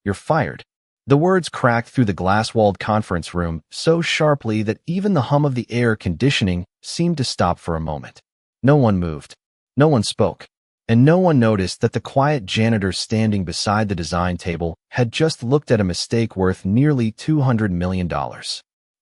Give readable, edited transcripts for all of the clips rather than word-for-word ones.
"You're fired." The words cracked through the glass-walled conference room so sharply that even the hum of the air conditioning seemed to stop for a moment. No one moved. No one spoke. And no one noticed that the quiet janitor standing beside the design table had just looked at a mistake worth nearly $200 million.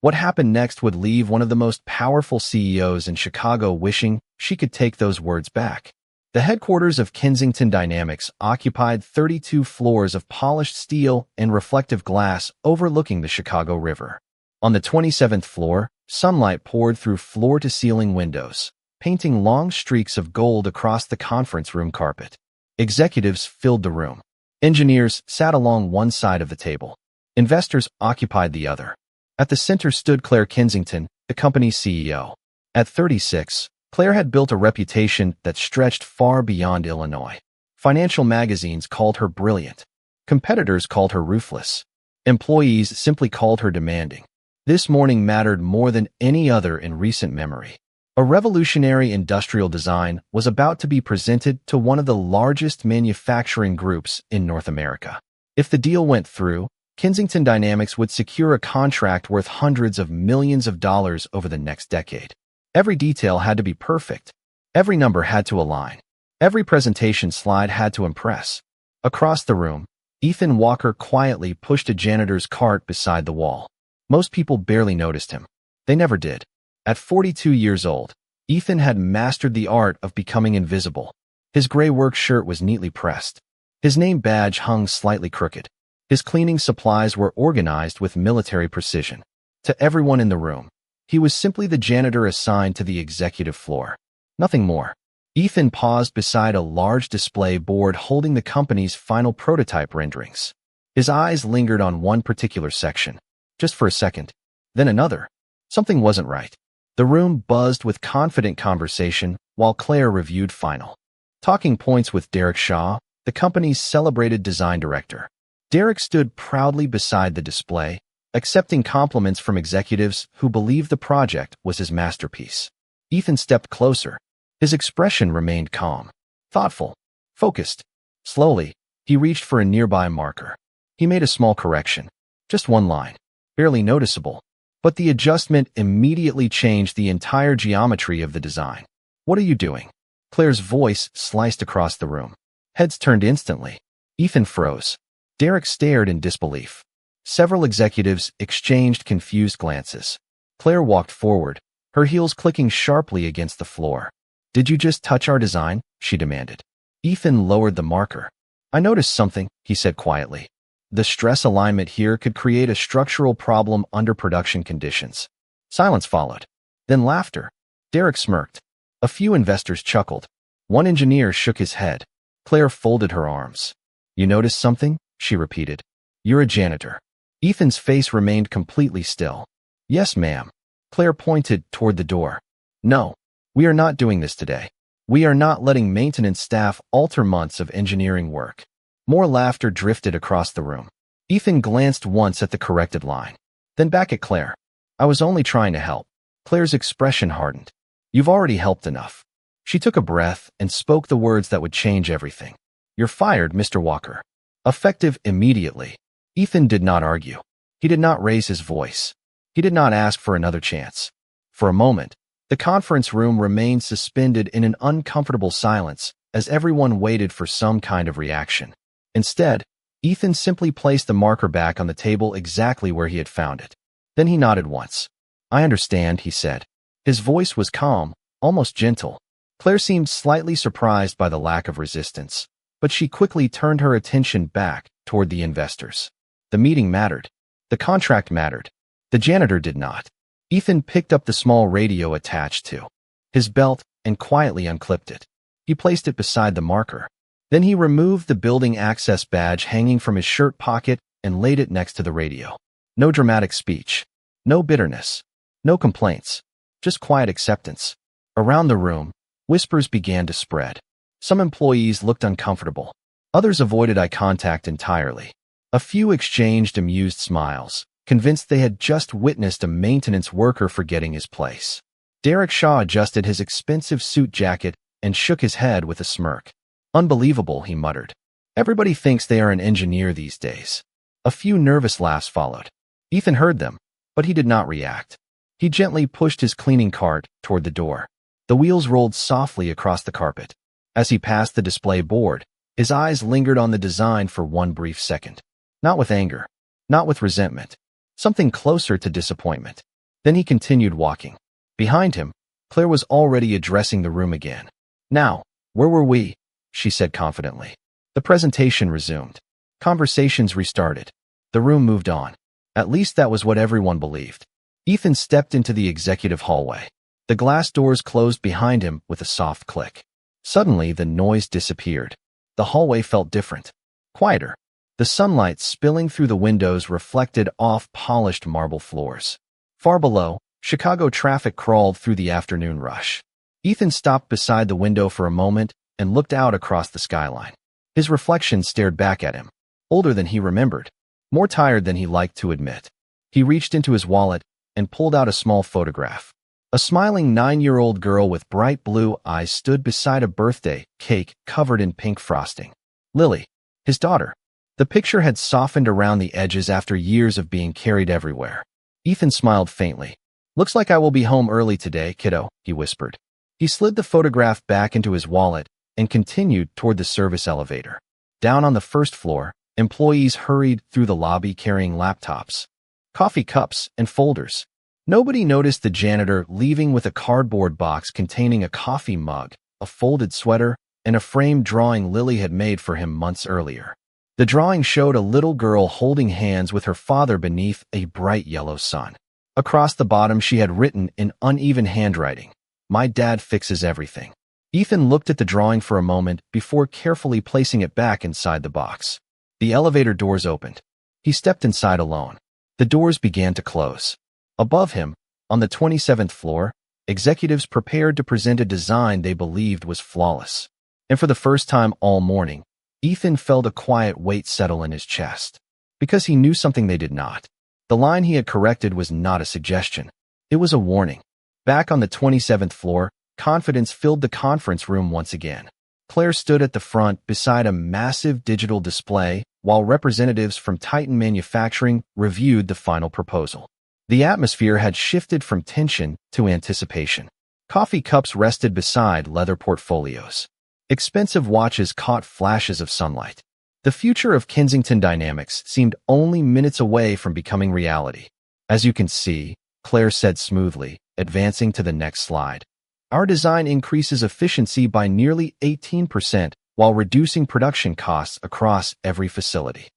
What happened next would leave one of the most powerful CEOs in Chicago wishing she could take those words back. The headquarters of Kensington Dynamics occupied 32 floors of polished steel and reflective glass overlooking the Chicago River. On the 27th floor, sunlight poured through floor-to-ceiling windows, painting long streaks of gold across the conference room carpet. Executives filled the room. Engineers sat along one side of the table. Investors occupied the other. At the center stood Claire Kensington, the company's CEO. At 36, Claire had built a reputation that stretched far beyond Illinois. Financial magazines called her brilliant. Competitors called her ruthless. Employees simply called her demanding. This morning mattered more than any other in recent memory. A revolutionary industrial design was about to be presented to one of the largest manufacturing groups in North America. If the deal went through, Kensington Dynamics would secure a contract worth hundreds of millions of dollars over the next decade. Every detail had to be perfect. Every number had to align. Every presentation slide had to impress. Across the room, Ethan Walker quietly pushed a janitor's cart beside the wall. Most people barely noticed him. They never did. At 42 years old, Ethan had mastered the art of becoming invisible. His gray work shirt was neatly pressed. His name badge hung slightly crooked. His cleaning supplies were organized with military precision. To everyone in the room, he was simply the janitor assigned to the executive floor. Nothing more. Ethan paused beside a large display board holding the company's final prototype renderings. His eyes lingered on one particular section, just for a second, then another. Something wasn't right. The room buzzed with confident conversation while Claire reviewed final talking points with Derek Shaw, the company's celebrated design director. Derek stood proudly beside the display, accepting compliments from executives who believed the project was his masterpiece. Ethan stepped closer. His expression remained calm, thoughtful, focused. Slowly, he reached for a nearby marker. He made a small correction. Just one line. Barely noticeable. But the adjustment immediately changed the entire geometry of the design. "What are you doing?" Claire's voice sliced across the room. Heads turned instantly. Ethan froze. Derek stared in disbelief. Several executives exchanged confused glances. Claire walked forward, her heels clicking sharply against the floor. "Did you just touch our design?" she demanded. Ethan lowered the marker. "I noticed something," he said quietly. "The stress alignment here could create a structural problem under production conditions." Silence followed. Then laughter. Derek smirked. A few investors chuckled. One engineer shook his head. Claire folded her arms. "You noticed something?" she repeated. "You're a janitor." Ethan's face remained completely still. "Yes, ma'am." Claire pointed toward the door. "No, we are not doing this today. We are not letting maintenance staff alter months of engineering work." More laughter drifted across the room. Ethan glanced once at the corrected line, then back at Claire. "I was only trying to help." Claire's expression hardened. "You've already helped enough." She took a breath and spoke the words that would change everything. "You're fired, Mr. Walker." Effective immediately. Ethan did not argue. He did not raise his voice. He did not ask for another chance. For a moment, the conference room remained suspended in an uncomfortable silence as everyone waited for some kind of reaction. Instead, Ethan simply placed the marker back on the table exactly where he had found it. Then he nodded once. "I understand," he said. His voice was calm, almost gentle. Claire seemed slightly surprised by the lack of resistance, but she quickly turned her attention back toward the investors. The meeting mattered. The contract mattered. The janitor did not. Ethan picked up the small radio attached to his belt and quietly unclipped it. He placed it beside the marker. Then he removed the building access badge hanging from his shirt pocket and laid it next to the radio. No dramatic speech. No bitterness. No complaints. Just quiet acceptance. Around the room, whispers began to spread. Some employees looked uncomfortable. Others avoided eye contact entirely. A few exchanged amused smiles, convinced they had just witnessed a maintenance worker forgetting his place. Derek Shaw adjusted his expensive suit jacket and shook his head with a smirk. "Unbelievable," he muttered. "Everybody thinks they are an engineer these days." A few nervous laughs followed. Ethan heard them, but he did not react. He gently pushed his cleaning cart toward the door. The wheels rolled softly across the carpet. As he passed the display board, his eyes lingered on the design for one brief second. Not with anger, not with resentment, something closer to disappointment. Then he continued walking. Behind him, Claire was already addressing the room again. "Now, where were we?" she said confidently. The presentation resumed. Conversations restarted. The room moved on. At least that was what everyone believed. Ethan stepped into the executive hallway. The glass doors closed behind him with a soft click. Suddenly, the noise disappeared. The hallway felt different, quieter. The sunlight spilling through the windows reflected off polished marble floors. Far below, Chicago traffic crawled through the afternoon rush. Ethan stopped beside the window for a moment and looked out across the skyline. His reflection stared back at him, older than he remembered, more tired than he liked to admit. He reached into his wallet and pulled out a small photograph. A smiling 9-year-old girl with bright blue eyes stood beside a birthday cake covered in pink frosting. Lily, his daughter. The picture had softened around the edges after years of being carried everywhere. Ethan smiled faintly. "Looks like I will be home early today, kiddo," he whispered. He slid the photograph back into his wallet and continued toward the service elevator. Down on the first floor, employees hurried through the lobby carrying laptops, coffee cups, and folders. Nobody noticed the janitor leaving with a cardboard box containing a coffee mug, a folded sweater, and a framed drawing Lily had made for him months earlier. The drawing showed a little girl holding hands with her father beneath a bright yellow sun. Across the bottom she had written in uneven handwriting, "My dad fixes everything." Ethan looked at the drawing for a moment before carefully placing it back inside the box. The elevator doors opened. He stepped inside alone. The doors began to close. Above him, on the 27th floor, executives prepared to present a design they believed was flawless. And for the first time all morning, Ethan felt a quiet weight settle in his chest. Because he knew something they did not. The line he had corrected was not a suggestion. It was a warning. Back on the 27th floor, confidence filled the conference room once again. Claire stood at the front beside a massive digital display while representatives from Titan Manufacturing reviewed the final proposal. The atmosphere had shifted from tension to anticipation. Coffee cups rested beside leather portfolios. Expensive watches caught flashes of sunlight. The future of Kensington Dynamics seemed only minutes away from becoming reality. "As you can see," Claire said smoothly, advancing to the next slide, "our design increases efficiency by nearly 18% while reducing production costs across every facility."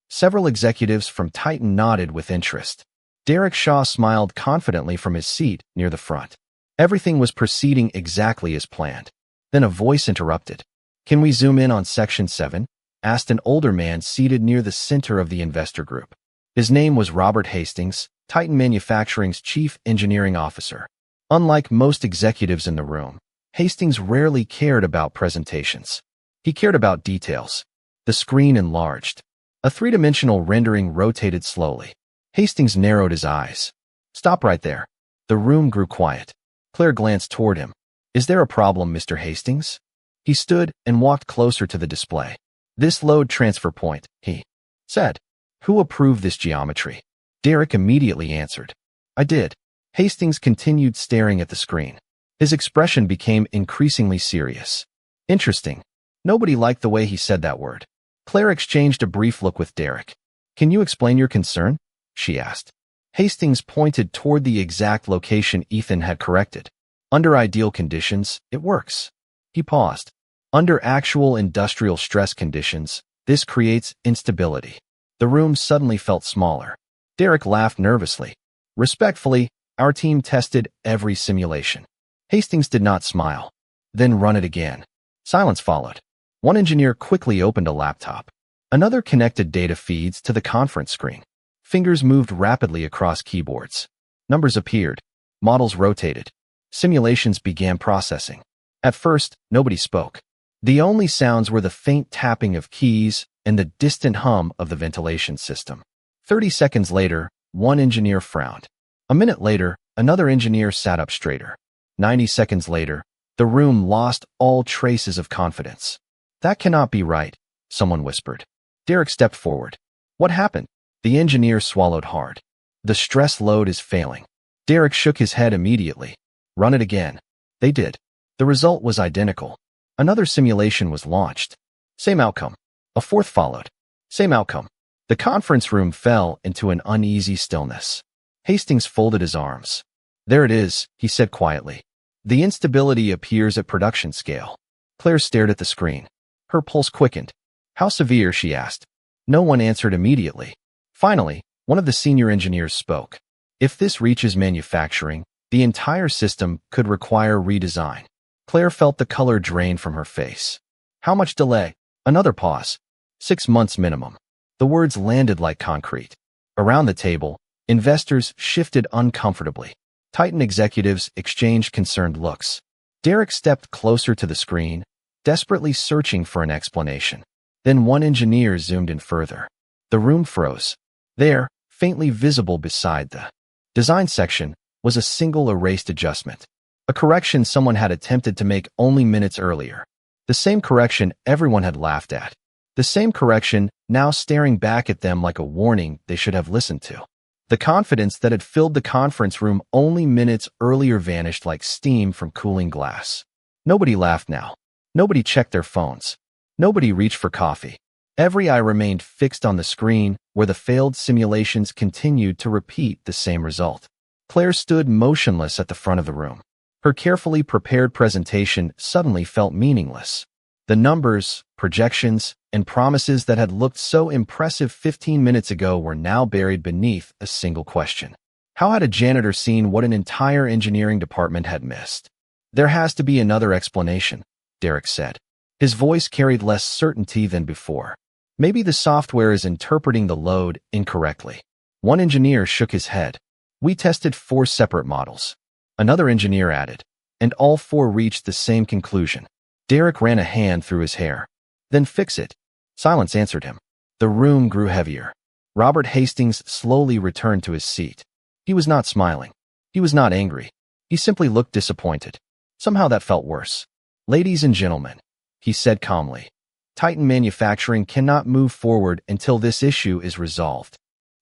Several executives from Titan nodded with interest. Derek Shaw smiled confidently from his seat near the front. Everything was proceeding exactly as planned. Then a voice interrupted. "Can we zoom in on Section 7? Asked an older man seated near the center of the investor group. His name was Robert Hastings, Titan Manufacturing's chief engineering officer. Unlike most executives in the room, Hastings rarely cared about presentations. He cared about details. The screen enlarged. A three-dimensional rendering rotated slowly. Hastings narrowed his eyes. "Stop right there." The room grew quiet. Claire glanced toward him. "Is there a problem, Mr. Hastings?" He stood and walked closer to the display. "This load transfer point," he said. "Who approved this geometry?" Derek immediately answered. "I did." Hastings continued staring at the screen. His expression became increasingly serious. "Interesting." Nobody liked the way he said that word. Claire exchanged a brief look with Derek. "Can you explain your concern?" she asked. Hastings pointed toward the exact location Ethan had corrected. "Under ideal conditions, it works." He paused. "Under actual industrial stress conditions, this creates instability." The room suddenly felt smaller. Derek laughed nervously. "Respectfully, our team tested every simulation." Hastings did not smile. "Then run it again." Silence followed. One engineer quickly opened a laptop. Another connected data feeds to the conference screen. Fingers moved rapidly across keyboards. Numbers appeared. Models rotated. Simulations began processing. At first, nobody spoke. The only sounds were the faint tapping of keys and the distant hum of the ventilation system. 30 seconds later, one engineer frowned. A minute later, another engineer sat up straighter. 90 seconds later, the room lost all traces of confidence. "That cannot be right," someone whispered. Derek stepped forward. "What happened?" The engineer swallowed hard. The stress load is failing. Derek shook his head immediately. Run it again. They did. The result was identical. Another simulation was launched. Same outcome. A fourth followed. Same outcome. The conference room fell into an uneasy stillness. Hastings folded his arms. There it is, he said quietly. The instability appears at production scale. Claire stared at the screen. Her pulse quickened. How severe, she asked. No one answered immediately. Finally, one of the senior engineers spoke. If this reaches manufacturing, the entire system could require redesign. Claire felt the color drain from her face. How much delay? Another pause. 6 months minimum. The words landed like concrete. Around the table, investors shifted uncomfortably. Titan executives exchanged concerned looks. Derek stepped closer to the screen, desperately searching for an explanation. Then one engineer zoomed in further. The room froze. There, faintly visible beside the design section, was a single erased adjustment. A correction someone had attempted to make only minutes earlier. The same correction everyone had laughed at. The same correction now staring back at them like a warning they should have listened to. The confidence that had filled the conference room only minutes earlier vanished like steam from cooling glass. Nobody laughed now. Nobody checked their phones. Nobody reached for coffee. Every eye remained fixed on the screen, where the failed simulations continued to repeat the same result. Claire stood motionless at the front of the room. Her carefully prepared presentation suddenly felt meaningless. The numbers, projections, and promises that had looked so impressive 15 minutes ago were now buried beneath a single question. How had a janitor seen what an entire engineering department had missed? There has to be another explanation, Derek said. His voice carried less certainty than before. Maybe the software is interpreting the load incorrectly. One engineer shook his head. We tested 4 separate models. Another engineer added, and all 4 reached the same conclusion. Derek ran a hand through his hair. Then fix it. Silence answered him. The room grew heavier. Robert Hastings slowly returned to his seat. He was not smiling. He was not angry. He simply looked disappointed. Somehow that felt worse. Ladies and gentlemen, he said calmly, Titan Manufacturing cannot move forward until this issue is resolved.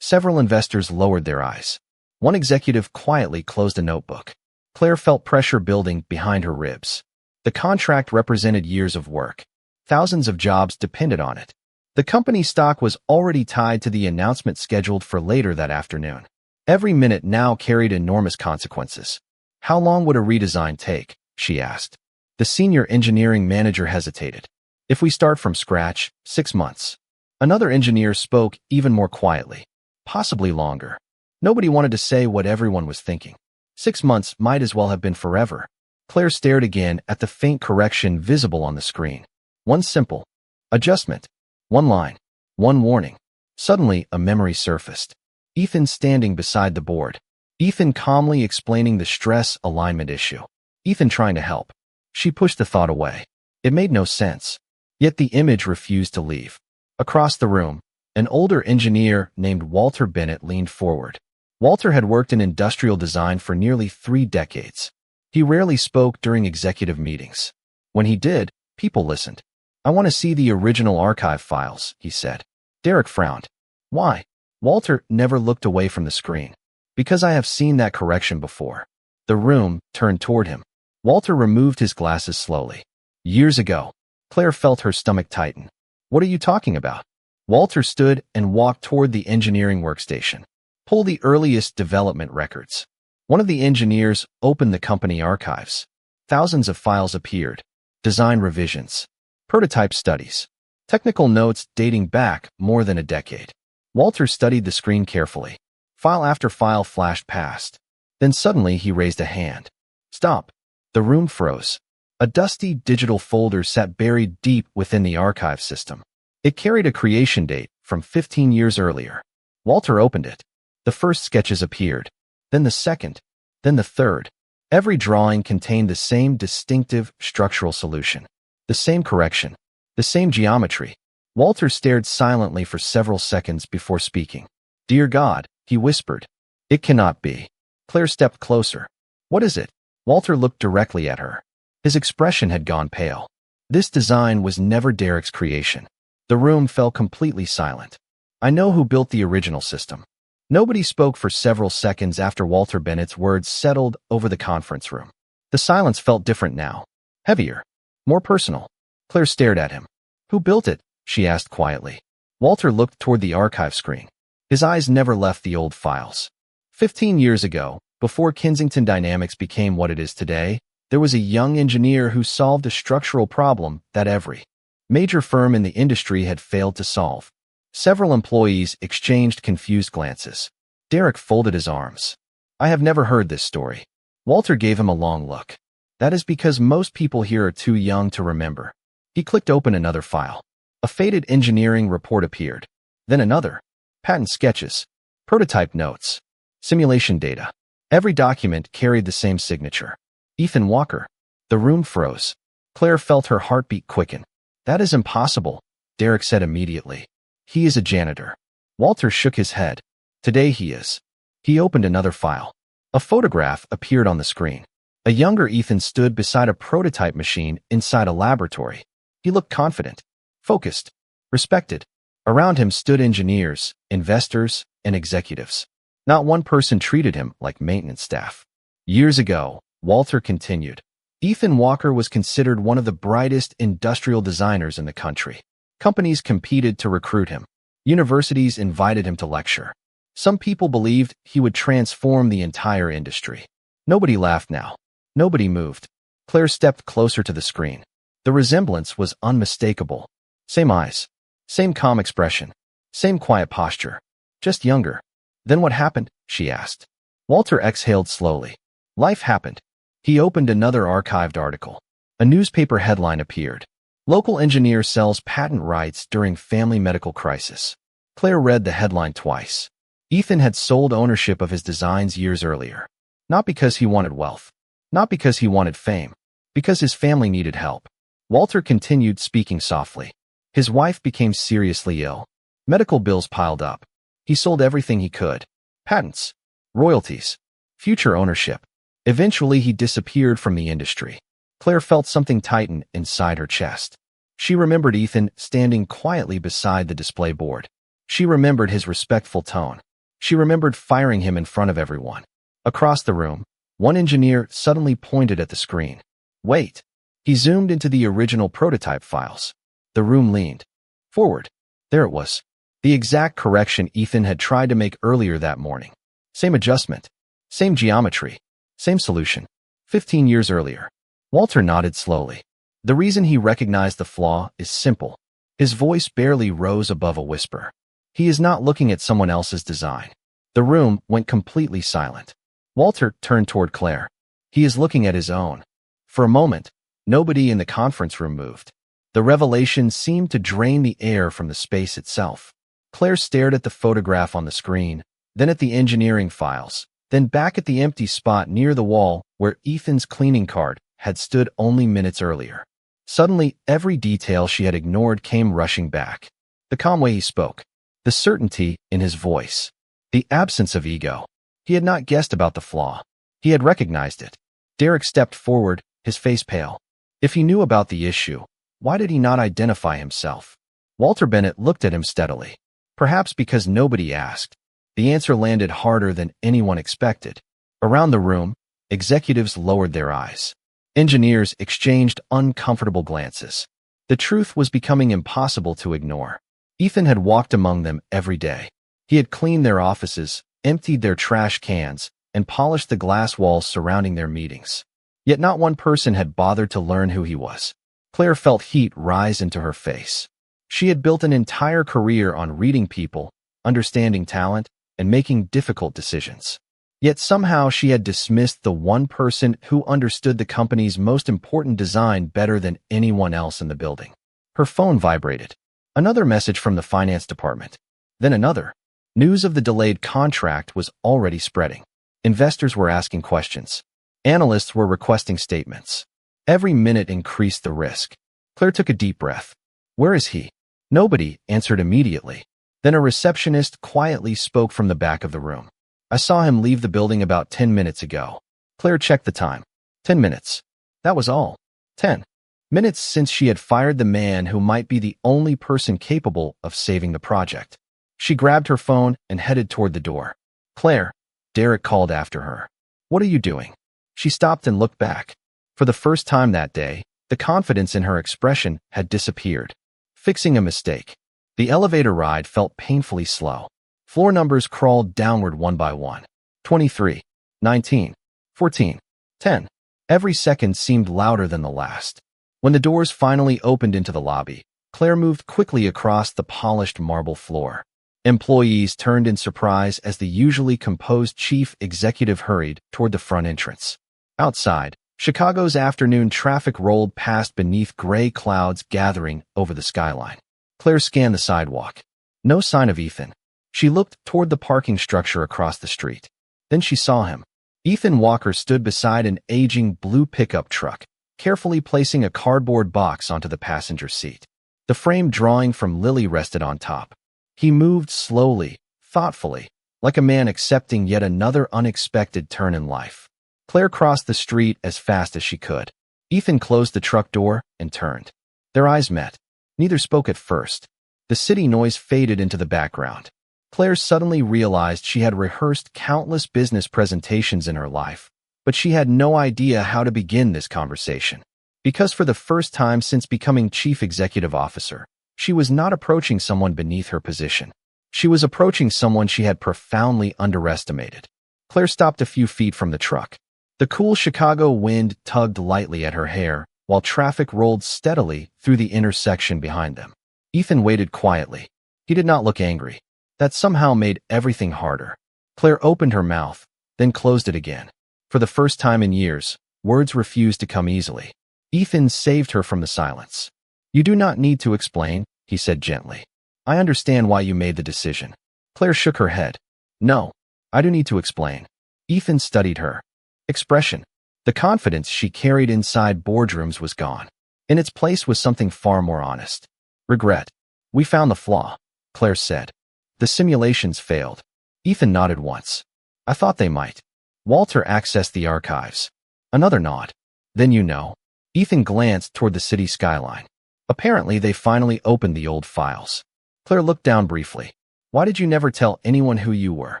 Several investors lowered their eyes. One executive quietly closed a notebook. Claire felt pressure building behind her ribs. The contract represented years of work. Thousands of jobs depended on it. The company's stock was already tied to the announcement scheduled for later that afternoon. Every minute now carried enormous consequences. How long would a redesign take? She asked. The senior engineering manager hesitated. If we start from scratch, 6 months. Another engineer spoke even more quietly. Possibly longer. Nobody wanted to say what everyone was thinking. 6 months might as well have been forever. Claire stared again at the faint correction visible on the screen. One simple adjustment. One line. One warning. Suddenly, a memory surfaced. Ethan standing beside the board. Ethan calmly explaining the stress alignment issue. Ethan trying to help. She pushed the thought away. It made no sense. Yet the image refused to leave. Across the room, an older engineer named Walter Bennett leaned forward. Walter had worked in industrial design for nearly 3 decades. He rarely spoke during executive meetings. When he did, people listened. I want to see the original archive files, he said. Derek frowned. Why? Walter never looked away from the screen. Because I have seen that correction before. The room turned toward him. Walter removed his glasses slowly. Years ago. Claire felt her stomach tighten. What are you talking about? Walter stood and walked toward the engineering workstation. Pull the earliest development records. One of the engineers opened the company archives. Thousands of files appeared. Design revisions. Prototype studies. Technical notes dating back more than a decade. Walter studied the screen carefully. File after file flashed past. Then suddenly he raised a hand. Stop. The room froze. A dusty digital folder sat buried deep within the archive system. It carried a creation date from 15 years earlier. Walter opened it. The first sketches appeared. Then the second. Then the third. Every drawing contained the same distinctive structural solution. The same correction. The same geometry. Walter stared silently for several seconds before speaking. Dear God, he whispered. It cannot be. Claire stepped closer. What is it? Walter looked directly at her. His expression had gone pale. This design was never Derek's creation. The room fell completely silent. I know who built the original system. Nobody spoke for several seconds after Walter Bennett's words settled over the conference room. The silence felt different now. Heavier. More personal. Claire stared at him. Who built it? She asked quietly. Walter looked toward the archive screen. His eyes never left the old files. 15 years ago, before Kensington Dynamics became what it is today, there was a young engineer who solved a structural problem that every major firm in the industry had failed to solve. Several employees exchanged confused glances. Derek folded his arms. I have never heard this story. Walter gave him a long look. That is because most people here are too young to remember. He clicked open another file. A faded engineering report appeared. Then another. Patent sketches. Prototype notes. Simulation data. Every document carried the same signature. Ethan Walker. The room froze. Claire felt her heartbeat quicken. That is impossible, Derek said immediately. He is a janitor. Walter shook his head. Today he is. He opened another file. A photograph appeared on the screen. A younger Ethan stood beside a prototype machine inside a laboratory. He looked confident, focused, respected. Around him stood engineers, investors, and executives. Not one person treated him like maintenance staff. Years ago, Walter continued, Ethan Walker was considered one of the brightest industrial designers in the country. Companies competed to recruit him. Universities invited him to lecture. Some people believed he would transform the entire industry. Nobody laughed now. Nobody moved. Claire stepped closer to the screen. The resemblance was unmistakable. Same eyes. Same calm expression. Same quiet posture. Just younger. Then what happened? She asked. Walter exhaled slowly. Life happened. He opened another archived article. A newspaper headline appeared. Local engineer sells patent rights during family medical crisis. Claire read the headline twice. Ethan had sold ownership of his designs years earlier. Not because he wanted wealth. Not because he wanted fame. Because his family needed help. Walter continued speaking softly. His wife became seriously ill. Medical bills piled up. He sold everything he could. Patents. Royalties. Future ownership. Eventually he disappeared from the industry. Claire felt something tighten inside her chest. She remembered Ethan standing quietly beside the display board. She remembered his respectful tone. She remembered firing him in front of everyone. Across the room, one engineer suddenly pointed at the screen. Wait. He zoomed into the original prototype files. The room leaned forward. There it was. The exact correction Ethan had tried to make earlier that morning. Same adjustment. Same geometry. Same solution. 15 years earlier. Walter nodded slowly. The reason he recognized the flaw is simple. His voice barely rose above a whisper. He is not looking at someone else's design. The room went completely silent. Walter turned toward Claire. He is looking at his own. For a moment, nobody in the conference room moved. The revelation seemed to drain the air from the space itself. Claire stared at the photograph on the screen, then at the engineering files, then back at the empty spot near the wall where Ethan's cleaning cart had stood only minutes earlier. Suddenly, every detail she had ignored came rushing back. The calm way he spoke. The certainty in his voice. The absence of ego. He had not guessed about the flaw. He had recognized it. Derek stepped forward, his face pale. If he knew about the issue, why did he not identify himself? Walter Bennett looked at him steadily. Perhaps because nobody asked. The answer landed harder than anyone expected. Around the room, executives lowered their eyes. Engineers exchanged uncomfortable glances. The truth was becoming impossible to ignore. Ethan had walked among them every day. He had cleaned their offices, emptied their trash cans, and polished the glass walls surrounding their meetings. Yet not one person had bothered to learn who he was. Claire felt heat rise into her face. She had built an entire career on reading people, understanding talent, and making difficult decisions. Yet somehow she had dismissed the one person who understood the company's most important design better than anyone else in the building. Her phone vibrated. Another message from the finance department. Then another. News of the delayed contract was already spreading. Investors were asking questions. Analysts were requesting statements. Every minute increased the risk. Claire took a deep breath. Where is he? Nobody answered immediately. Then a receptionist quietly spoke from the back of the room. I saw him leave the building about 10 minutes ago. Claire checked the time. 10 minutes. That was all. 10 minutes since she had fired the man who might be the only person capable of saving the project. She grabbed her phone and headed toward the door. Claire, Derek called after her. What are you doing? She stopped and looked back. For the first time that day, the confidence in her expression had disappeared. Fixing a mistake. The elevator ride felt painfully slow. Floor numbers crawled downward one by one. 23, 19, 14, 10. Every second seemed louder than the last. When the doors finally opened into the lobby, Claire moved quickly across the polished marble floor. Employees turned in surprise as the usually composed chief executive hurried toward the front entrance. Outside, Chicago's afternoon traffic rolled past beneath gray clouds gathering over the skyline. Claire scanned the sidewalk. No sign of Ethan. She looked toward the parking structure across the street. Then she saw him. Ethan Walker stood beside an aging blue pickup truck, carefully placing a cardboard box onto the passenger seat. The framed drawing from Lily rested on top. He moved slowly, thoughtfully, like a man accepting yet another unexpected turn in life. Claire crossed the street as fast as she could. Ethan closed the truck door and turned. Their eyes met. Neither spoke at first. The city noise faded into the background. Claire suddenly realized she had rehearsed countless business presentations in her life, but she had no idea how to begin this conversation. Because for the first time since becoming chief executive officer, she was not approaching someone beneath her position. She was approaching someone she had profoundly underestimated. Claire stopped a few feet from the truck. The cool Chicago wind tugged lightly at her hair, while traffic rolled steadily through the intersection behind them. Ethan waited quietly. He did not look angry. That somehow made everything harder. Claire opened her mouth, then closed it again. For the first time in years, words refused to come easily. Ethan saved her from the silence. You do not need to explain, he said gently. I understand why you made the decision. Claire shook her head. No, I do need to explain. Ethan studied her expression. The confidence she carried inside boardrooms was gone. In its place was something far more honest. Regret. We found the flaw, Claire said. The simulations failed. Ethan nodded once. I thought they might. Walter accessed the archives. Another nod. Then you know. Ethan glanced toward the city skyline. Apparently, they finally opened the old files. Claire looked down briefly. Why did you never tell anyone who you were?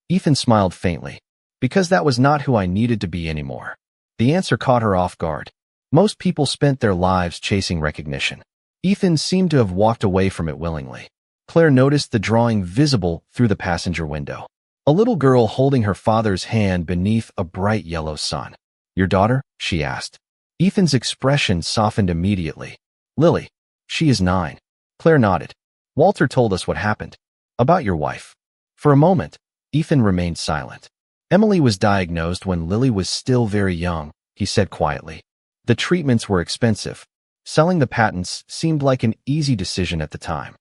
Ethan smiled faintly. Because that was not who I needed to be anymore. The answer caught her off guard. Most people spent their lives chasing recognition. Ethan seemed to have walked away from it willingly. Claire noticed the drawing visible through the passenger window. A little girl holding her father's hand beneath a bright yellow sun. Your daughter? She asked. Ethan's expression softened immediately. Lily. She is 9. Claire nodded. Walter told us what happened. About your wife. For a moment, Ethan remained silent. Emily was diagnosed when Lily was still very young, he said quietly. The treatments were expensive. Selling the patents seemed like an easy decision at the time.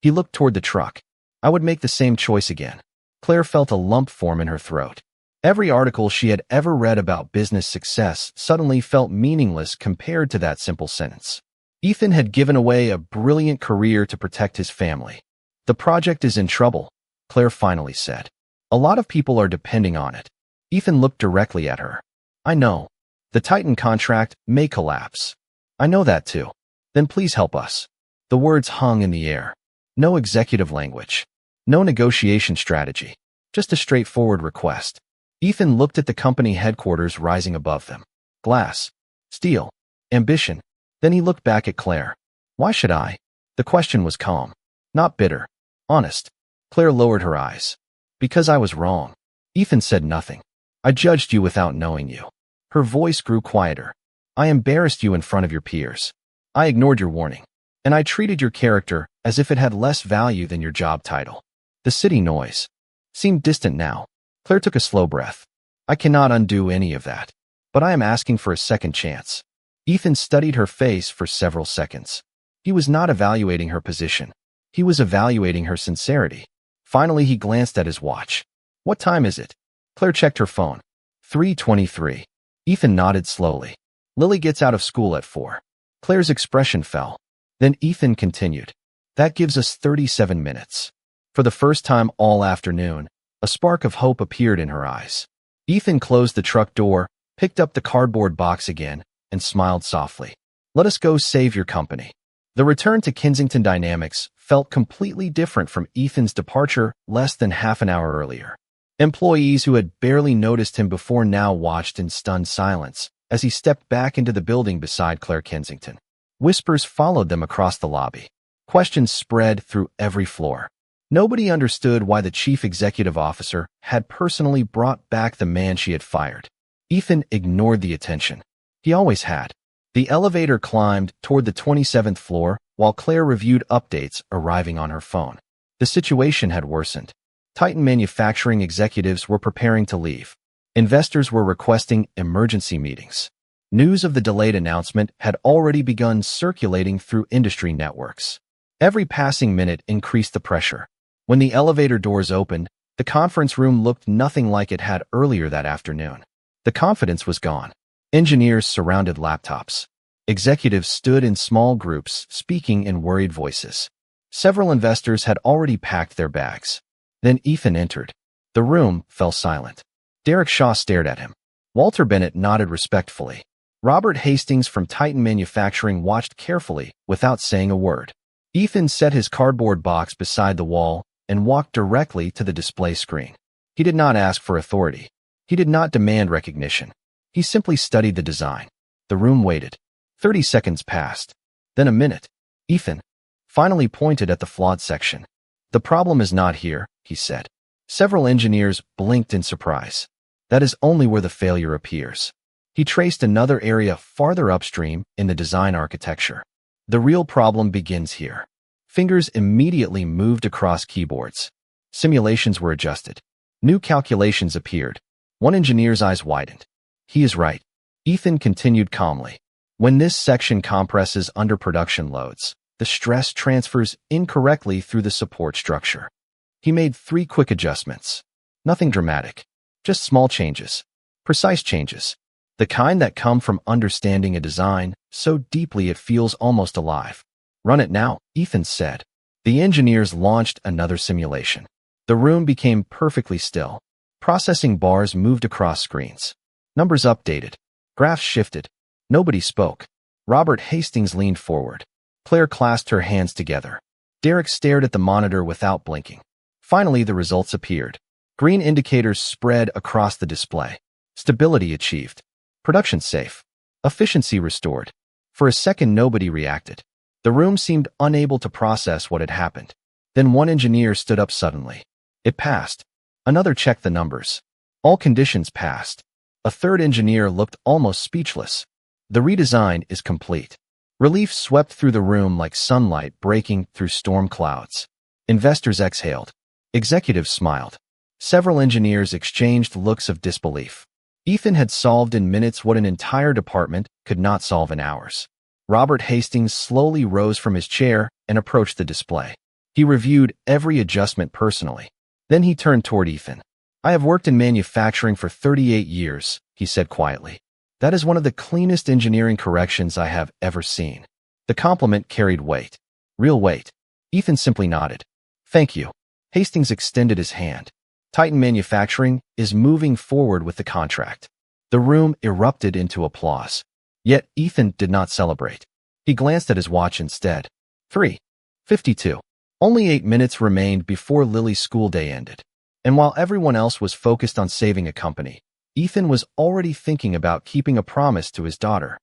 He looked toward the truck. I would make the same choice again. Claire felt a lump form in her throat. Every article she had ever read about business success suddenly felt meaningless compared to that simple sentence. Ethan had given away a brilliant career to protect his family. The project is in trouble, Claire finally said. A lot of people are depending on it. Ethan looked directly at her. I know. The Titan contract may collapse. I know that too. Then please help us. The words hung in the air. No executive language. No negotiation strategy. Just a straightforward request. Ethan looked at the company headquarters rising above them. Glass. Steel. Ambition. Then he looked back at Claire. Why should I? The question was calm. Not bitter. Honest. Claire lowered her eyes. Because I was wrong. Ethan said nothing. I judged you without knowing you. Her voice grew quieter. I embarrassed you in front of your peers. I ignored your warning. And I treated your character as if it had less value than your job title. The city noise seemed distant now. Claire took a slow breath. I cannot undo any of that. But I am asking for a second chance. Ethan studied her face for several seconds. He was not evaluating her position. He was evaluating her sincerity. Finally, he glanced at his watch. What time is it? Claire checked her phone. 3:23. Ethan nodded slowly. Lily gets out of school at 4. Claire's expression fell. Then Ethan continued. That gives us 37 minutes. For the first time all afternoon, a spark of hope appeared in her eyes. Ethan closed the truck door, picked up the cardboard box again, and smiled softly. Let us go save your company. The return to Kensington dynamics felt completely different from Ethan's departure less than half an hour earlier. Employees who had barely noticed him before now watched in stunned silence as he stepped back into the building beside Claire Kensington. Whispers followed them across the lobby. Questions spread through every floor. Nobody understood why the chief executive officer had personally brought back the man she had fired. Ethan ignored the attention. He always had. The elevator climbed toward the 27th floor while Claire reviewed updates arriving on her phone. The situation had worsened. Titan manufacturing executives were preparing to leave. Investors were requesting emergency meetings. News of the delayed announcement had already begun circulating through industry networks. Every passing minute increased the pressure. When the elevator doors opened, the conference room looked nothing like it had earlier that afternoon. The confidence was gone. Engineers surrounded laptops. Executives stood in small groups, speaking in worried voices. Several investors had already packed their bags. Then Ethan entered. The room fell silent. Derek Shaw stared at him. Walter Bennett nodded respectfully. Robert Hastings from Titan Manufacturing watched carefully without saying a word. Ethan set his cardboard box beside the wall and walked directly to the display screen. He did not ask for authority. He did not demand recognition. He simply studied the design. The room waited. 30 seconds passed. Then a minute. Ethan finally pointed at the flawed section. "The problem is not here," he said. Several engineers blinked in surprise. "That is only where the failure appears." He traced another area farther upstream in the design architecture. "The real problem begins here." Fingers immediately moved across keyboards. Simulations were adjusted. New calculations appeared. One engineer's eyes widened. "He is right." Ethan continued calmly. "When this section compresses under production loads, the stress transfers incorrectly through the support structure." He made 3 quick adjustments. Nothing dramatic. Just small changes. Precise changes. The kind that come from understanding a design so deeply it feels almost alive. "Run it now," Ethan said. The engineers launched another simulation. The room became perfectly still. Processing bars moved across screens. Numbers updated. Graphs shifted. Nobody spoke. Robert Hastings leaned forward. Claire clasped her hands together. Derek stared at the monitor without blinking. Finally, the results appeared. Green indicators spread across the display. Stability achieved. Production safe. Efficiency restored. For a second, nobody reacted. The room seemed unable to process what had happened. Then one engineer stood up suddenly. "It passed." Another checked the numbers. All conditions passed. A third engineer looked almost speechless. "The redesign is complete." Relief swept through the room like sunlight breaking through storm clouds. Investors exhaled. Executives smiled. Several engineers exchanged looks of disbelief. Ethan had solved in minutes what an entire department could not solve in hours. Robert Hastings slowly rose from his chair and approached the display. He reviewed every adjustment personally. Then he turned toward Ethan. "I have worked in manufacturing for 38 years, he said quietly. "That is one of the cleanest engineering corrections I have ever seen." The compliment carried weight. Real weight. Ethan simply nodded. "Thank you." Hastings extended his hand. Titan Manufacturing is moving forward with the contract. The room erupted into applause. Yet Ethan did not celebrate. He glanced at his watch instead. 3:52. Only 8 minutes remained before Lily's school day ended. And while everyone else was focused on saving a company, Ethan was already thinking about keeping a promise to his daughter.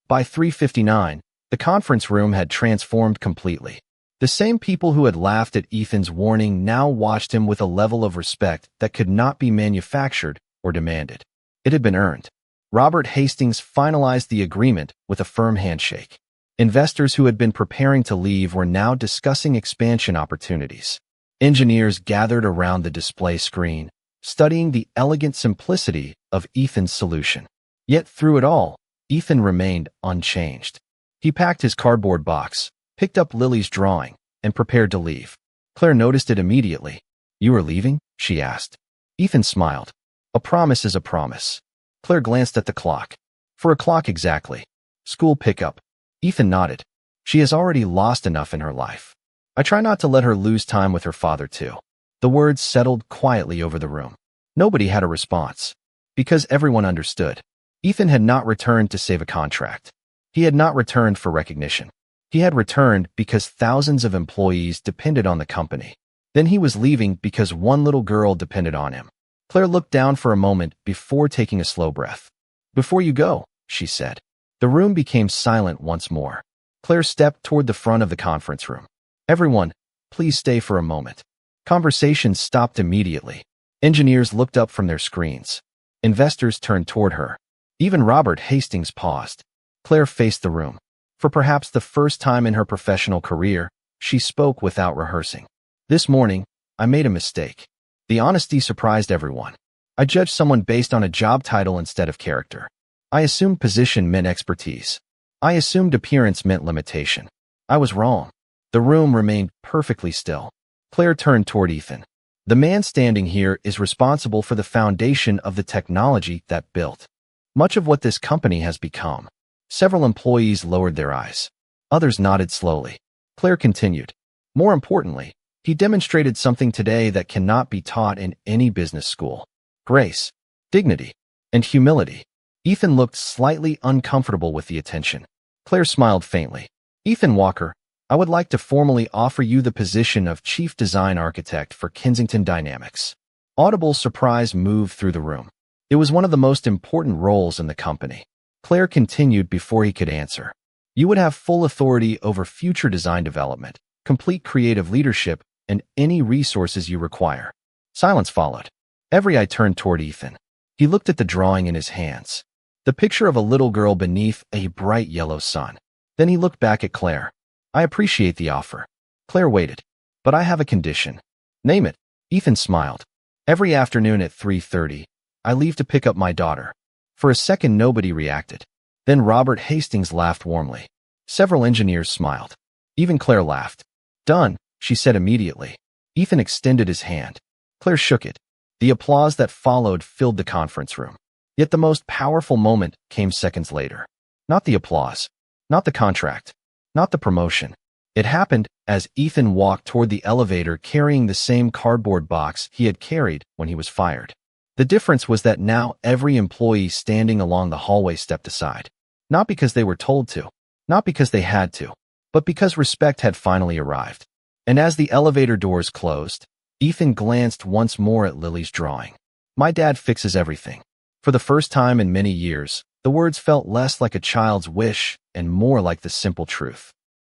By 3:59, the conference room had transformed completely. The same people who had laughed at Ethan's warning now watched him with a level of respect that could not be manufactured or demanded. It had been earned. Robert Hastings finalized the agreement with a firm handshake. Investors who had been preparing to leave were now discussing expansion opportunities. Engineers gathered around the display screen, studying the elegant simplicity of Ethan's solution. Yet through it all, Ethan remained unchanged. He packed his cardboard box, picked up Lily's drawing, and prepared to leave. Claire noticed it immediately. "You are leaving?" she asked. Ethan smiled. "A promise is a promise." Claire glanced at the clock. 4 o'clock exactly. "School pickup." Ethan nodded. "She has already lost enough in her life. I try not to let her lose time with her father too." The words settled quietly over the room. Nobody had a response. Because everyone understood. Ethan had not returned to save a contract. He had not returned for recognition. He had returned because thousands of employees depended on the company. Then he was leaving because one little girl depended on him. Claire looked down for a moment before taking a slow breath. "Before you go," she said. The room became silent once more. Claire stepped toward the front of the conference room. "Everyone, please stay for a moment." Conversations stopped immediately. Engineers looked up from their screens. Investors turned toward her. Even Robert Hastings paused. Claire faced the room. For perhaps the first time in her professional career, she spoke without rehearsing. "This morning, I made a mistake." The honesty surprised everyone. "I judged someone based on a job title instead of character. I assumed position meant expertise. I assumed appearance meant limitation. I was wrong." The room remained perfectly still. Claire turned toward Ethan. "The man standing here is responsible for the foundation of the technology that built much of what this company has become." Several employees lowered their eyes. Others nodded slowly. Claire continued. "More importantly, he demonstrated something today that cannot be taught in any business school. Grace, dignity, and humility." Ethan looked slightly uncomfortable with the attention. Claire smiled faintly. "Ethan Walker, I would like to formally offer you the position of Chief Design Architect for Kensington Dynamics." Audible surprise moved through the room. It was one of the most important roles in the company. Claire continued before he could answer. "You would have full authority over future design development, complete creative leadership, and any resources you require." Silence followed. Every eye turned toward Ethan. He looked at the drawing in his hands. The picture of a little girl beneath a bright yellow sun. Then he looked back at Claire. "I appreciate the offer." Claire waited. "But I have a condition." "Name it." Ethan smiled. "Every afternoon at 3:30, I leave to pick up my daughter." For a second, nobody reacted. Then Robert Hastings laughed warmly. Several engineers smiled. Even Claire laughed. "Done," she said immediately. Ethan extended his hand. Claire shook it. The applause that followed filled the conference room. Yet the most powerful moment came seconds later. Not the applause. Not the contract. Not the promotion. It happened as Ethan walked toward the elevator carrying the same cardboard box he had carried when he was fired. The difference was that now every employee standing along the hallway stepped aside. Not because they were told to, not because they had to, but because respect had finally arrived. And as the elevator doors closed, Ethan glanced once more at Lily's drawing. "My dad fixes everything." For the first time in many years, the words felt less like a child's wish and more like the simple truth.